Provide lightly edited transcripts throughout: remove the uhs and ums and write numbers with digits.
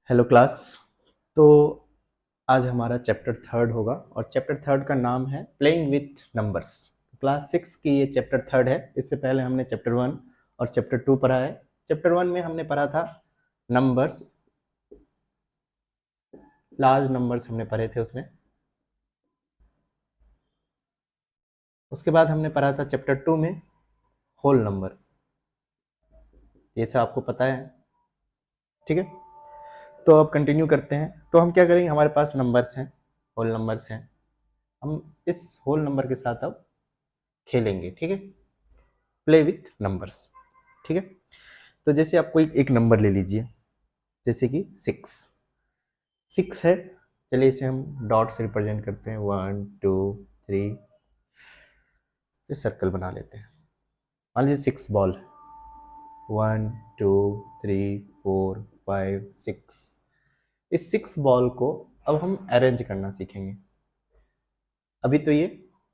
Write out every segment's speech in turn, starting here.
Hello class. तो आज हमारा चैप्टर थर्ड होगा और चैप्टर थर्ड का नाम है playing with numbers. Class six की ये चैप्टर थर्ड है। इससे पहले हमने चैप्टर वन और चैप्टर टू पढ़ा है। चैप्टर वन में हमने पढ़ा था नंबर्स, लार्ज नंबर्स हमने पढ़े थे उसमें। उसके बाद हमने पढ़ा था चैप्टर टू में होल नंबर। ये सब आपको पता है, ठीक है। तो अब कंटिन्यू करते हैं। तो हम क्या करेंगे, हमारे पास नंबर्स हैं, होल नंबर्स हैं। हम इस होल नंबर के साथ अब खेलेंगे, ठीक है। प्ले विथ नंबर्स, ठीक है। तो जैसे आप कोई एक नंबर ले लीजिए, जैसे कि सिक्स है। चलिए इसे हम डॉट से रिप्रेजेंट करते हैं, 1 2 3, सर्कल बना लेते हैं। मान लीजिए 6 बॉल, 1 2 3 4 5 6। इस 6 बॉल को अब हम अरेंज करना सीखेंगे। अभी तो ये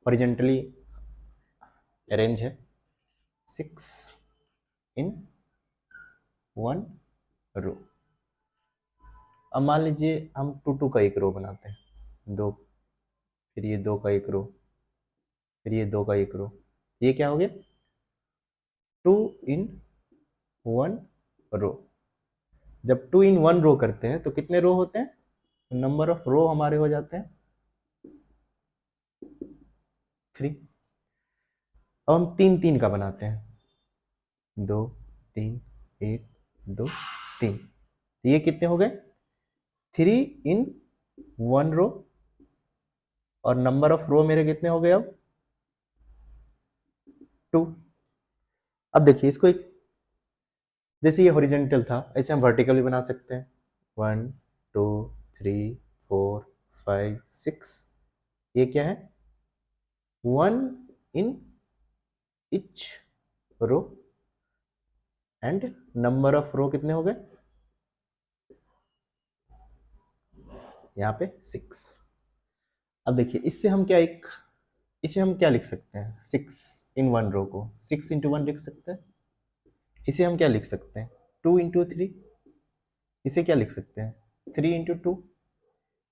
हॉरिजॉन्टली अरेंज है, 6 इन 1 रो। अब मान लीजिए हम 2 2 का एक रो बनाते हैं, 2, फिर ये 2 का एक रो, फिर ये 2 का एक रो। ये क्या हो गया, 2 इन 1 रो। जब 2 इन 1 रो करते हैं तो कितने रो होते हैं, नंबर ऑफ रो हमारे हो जाते हैं 3। अब हम 3 3 का बनाते हैं, 2 3 1 2 3। ये कितने हो गए, 3 इन 1 रो। और नंबर ऑफ रो मेरे कितने हो गए अब 2। अब देखिए इसको एक, जैसे ये हॉरिजॉन्टल था ऐसे हम वर्टिकल भी बना सकते हैं, 1 2 3 4 5 6। ये क्या है, 1 in each row and number of row कितने हो गए यहाँ पे 6। अब देखिए इससे हम क्या इसे हम क्या लिख सकते हैं, 6 इन 1 रो को 6 इंटू 1 लिख सकते हैं। इसे हम क्या लिख सकते हैं, 2 इंटू 3। इसे क्या लिख सकते हैं, 3 इंटू 2।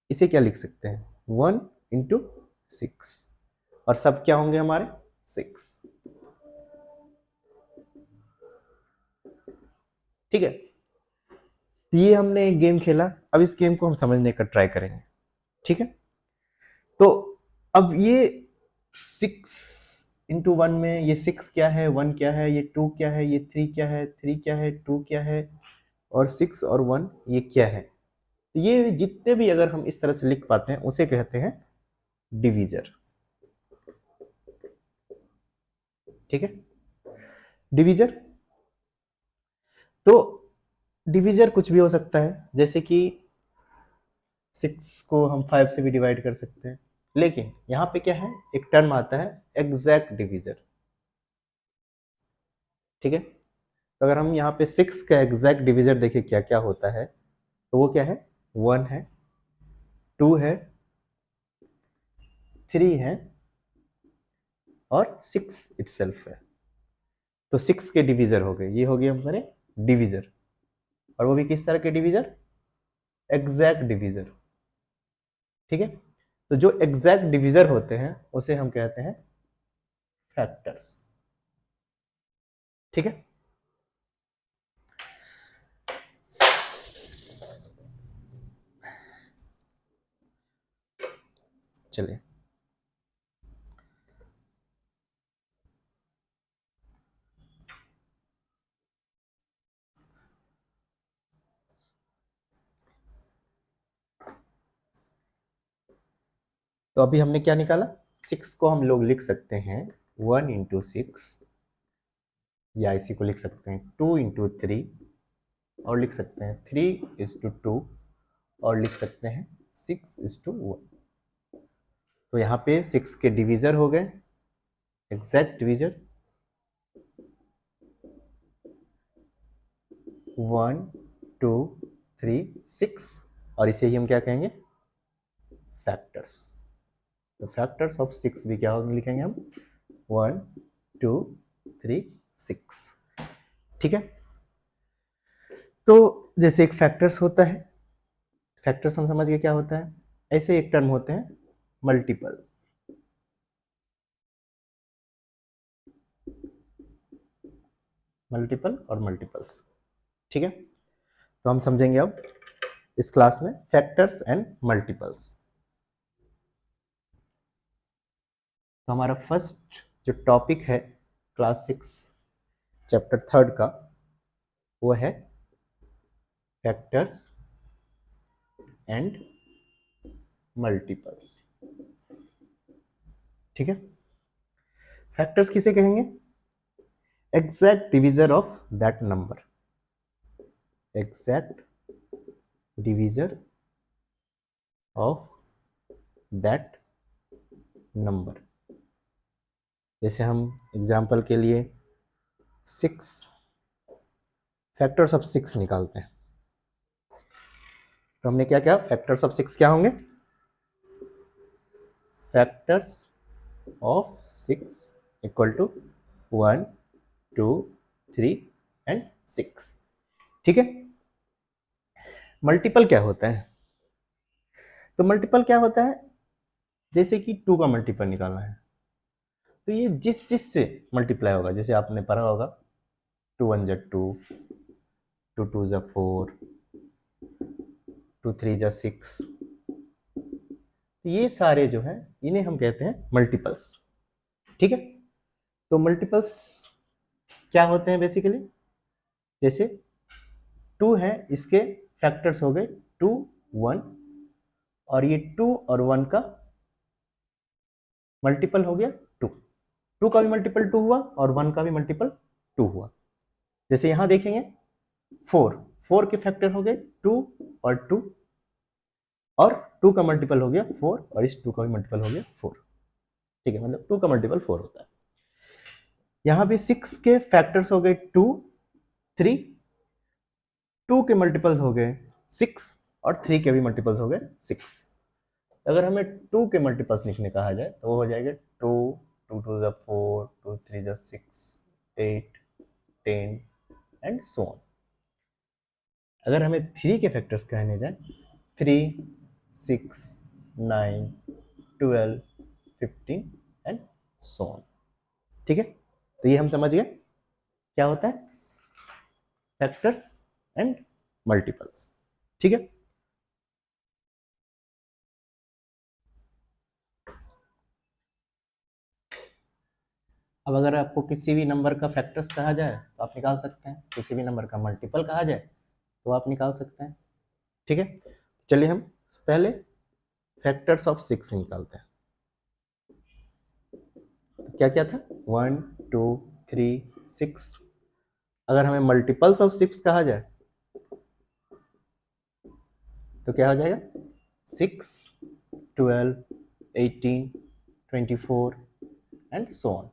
इसे क्या लिख सकते हैं, 1 इंटू 6। और सब क्या होंगे हमारे 6, ठीक है। तो ये हमने एक गेम खेला। अब इस गेम को हम समझने का ट्राई करेंगे, ठीक है। तो अब ये 6 इंटू 1 में ये 6 क्या है, 1 क्या है, ये 2 क्या है, ये 3 क्या है, 3 क्या है, 2 क्या है, और 6 और 1 ये क्या है। तो ये जितने भी अगर हम इस तरह से लिख पाते हैं उसे कहते हैं डिवीजर, ठीक है। डिवीजर, तो डिवीजर कुछ भी हो सकता है, जैसे कि 6 को हम 5 से भी डिवाइड कर सकते हैं। लेकिन यहां पे क्या है, एक टर्म आता है एग्जैक्ट डिवीजर, ठीक है। तो अगर हम यहाँ पे 6 का एग्जैक्ट डिवीजर देखें क्या क्या होता है, तो वो क्या है, 1 है, 2 है, 3 है और 6 इटसेल्फ है। तो 6 के डिवीजर हो गए, ये हो गए हमारे डिवीजर। और वो भी किस तरह के डिवीजर, एग्जैक्ट डिवीजर, ठीक है। तो जो एग्जैक्ट डिवीजर होते हैं उसे हम कहते हैं फैक्टर्स, ठीक है। चलिए तो अभी हमने क्या निकाला, 6 को हम लोग लिख सकते हैं 1 इंटू 6, या इसी को लिख सकते हैं 2 इंटू 3, और लिख सकते हैं 3:2, और लिख सकते हैं 6:1। तो यहाँ पे 6 के डिवीजर हो गए, एग्जैक्ट डिवीजर 1 2 3 6, और इसे ही हम क्या कहेंगे, फैक्टर्स। तो फैक्टर्स ऑफ 6 भी क्या होंगे, लिखेंगे हम 1 2 3 6, ठीक है। तो जैसे एक फैक्टर्स होता है फैक्टर्स हम समझ गए क्या होता है। ऐसे एक टर्म होते हैं मल्टीपल। मल्टीपल और मल्टीपल्स, ठीक है। तो हम समझेंगे अब इस क्लास में फैक्टर्स एंड मल्टीपल्स। तो हमारा फर्स्ट जो टॉपिक है क्लास 6 चैप्टर 3 का, वो है फैक्टर्स एंड मल्टीपल्स, ठीक है। फैक्टर्स किसे कहेंगे? Exact divisor of that number, exact divisor of that number. जैसे हम एग्जाम्पल के लिए 6 फैक्टर्स ऑफ 6 निकालते हैं, तो हमने क्या क्या फैक्टर्स ऑफ 6 क्या होंगे? Factors of 6 equal to 1 2 3 and 6, ठीक है। मल्टीपल क्या होता है? तो मल्टीपल क्या होता है, जैसे कि 2 का मल्टीपल निकालना है, तो ये जिस जिस से मल्टीप्लाई होगा, जैसे आपने पढ़ा होगा 2 1 = 2, 2 2 = 4, 2 3 = 6, ये सारे जो हैं इन्हें हम कहते हैं मल्टीपल्स, ठीक है। तो मल्टीपल्स क्या होते हैं बेसिकली? जैसे 2 है, इसके फैक्टर्स हो गए 2 1, और ये 2 और 1 का मल्टीपल हो गया 2, 2 का भी मल्टीपल 2 हुआ और 1 का भी मल्टीपल 2 हुआ। जैसे यहां देखेंगे 4, 4 के फैक्टर हो गए 2 और 2, और 2 का मल्टीपल हो गया 4, और इस 2 का भी मल्टीपल हो गया 4, ठीक है, मतलब 2 का मल्टीपल 4 होता है। यहां भी 6 के फैक्टर्स हो गए 2 3, 2 के मल्टीपल्स हो गए 6, और 3 के भी मल्टीपल्स हो गए 6। अगर हमें 2 के मल्टीपल्स लिखने कहा जाए तो वो हो जाएगा 2 2 2 = 4, 2 3 = 6, 8 10 एंड सो ऑन। अगर हमें 3 के फैक्टर्स कहने जाए 3 6 9 12 15 एंड सो ऑन, ठीक है। तो ये हम समझ गए क्या होता है फैक्टर्स एंड मल्टीपल्स, ठीक है। अब अगर आपको किसी भी नंबर का फैक्टर्स कहा जाए तो आप निकाल सकते हैं, किसी भी नंबर का मल्टीपल कहा जाए तो आप निकाल सकते हैं, ठीक है। चलिए हम पहले फैक्टर्स ऑफ 6 निकालते हैं। तो क्या क्या था? 1 2 3 6। अगर हमें मल्टीपल्स ऑफ 6 कहा जाए तो क्या हो जाएगा? 6 12 18 24 एंड सो ऑन।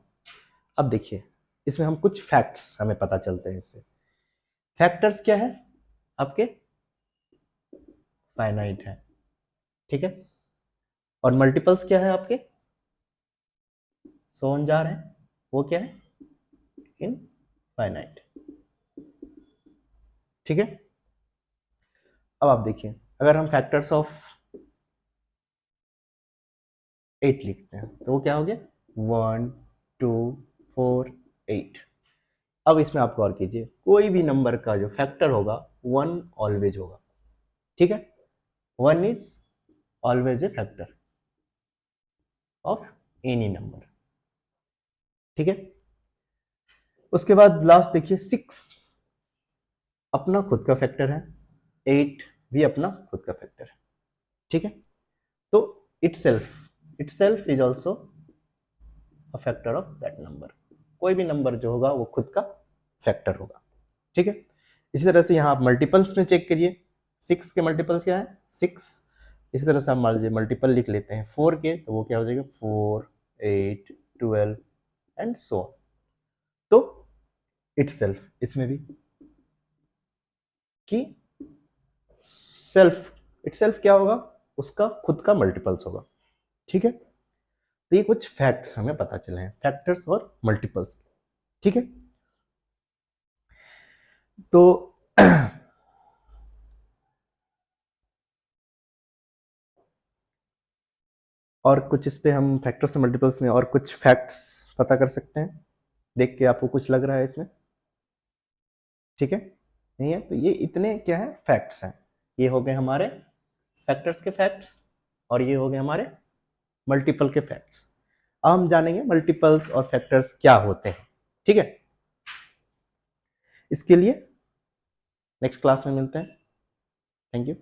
अब देखिए इसमें हम कुछ फैक्ट्स हमें पता चलते हैं इससे। फैक्टर्स क्या है आपके? फाइनाइट है, ठीक है। और मल्टीपल्स क्या है आपके? सो ऑन जा रहे हैं, वो क्या है? इनफाइनाइट, ठीक है। अब आप देखिए अगर हम फैक्टर्स ऑफ 8 लिखते हैं तो वो क्या हो गया? 1 2 4 8। अब इसमें आप गौर कीजिए, कोई भी नंबर का जो फैक्टर होगा 1 ऑलवेज होगा, ठीक है। 1 is always a factor of any number, ठीक है। उसके बाद लास्ट देखिए 6 अपना खुद का फैक्टर है, 8 भी अपना खुद का फैक्टर है, ठीक है। तो itself is also a factor of that number. कोई भी नंबर जो होगा वो खुद का फैक्टर होगा, ठीक है। इसी तरह से यहाँ आप मल्टीपल्स में चेक करिए, 6 के मल्टीपल्स क्या है? 6। इसी तरह से हम मान लीजिए मल्टीपल लिख लेते हैं 4 के, तो वो क्या हो जाएगा? 4 8 12 एंड सो ऑन। तो इटसेल्फ, इसमें भी कि सेल्फ, इटसेल्फ क्या होगा? उसका खुद का मल्टीपल्स होगा, ठीक है। तो ये कुछ फैक्ट्स हमें पता चले हैं फैक्टर्स और मल्टीपल्स, ठीक है। तो और कुछ इस पे हम फैक्टर्स और मल्टीपल्स में और कुछ फैक्ट्स पता कर सकते हैं। देख के आपको कुछ लग रहा है इसमें? ठीक है, नहीं है? तो ये इतने क्या है, फैक्ट्स हैं। ये हो गए हमारे फैक्टर्स के फैक्ट्स और ये हो गए हमारे मल्टीपल के फैक्ट्स। अब हम जानेंगे मल्टीपल्स और फैक्टर्स क्या होते हैं। ठीक है, इसके लिए नेक्स्ट क्लास में मिलते हैं। Thank you.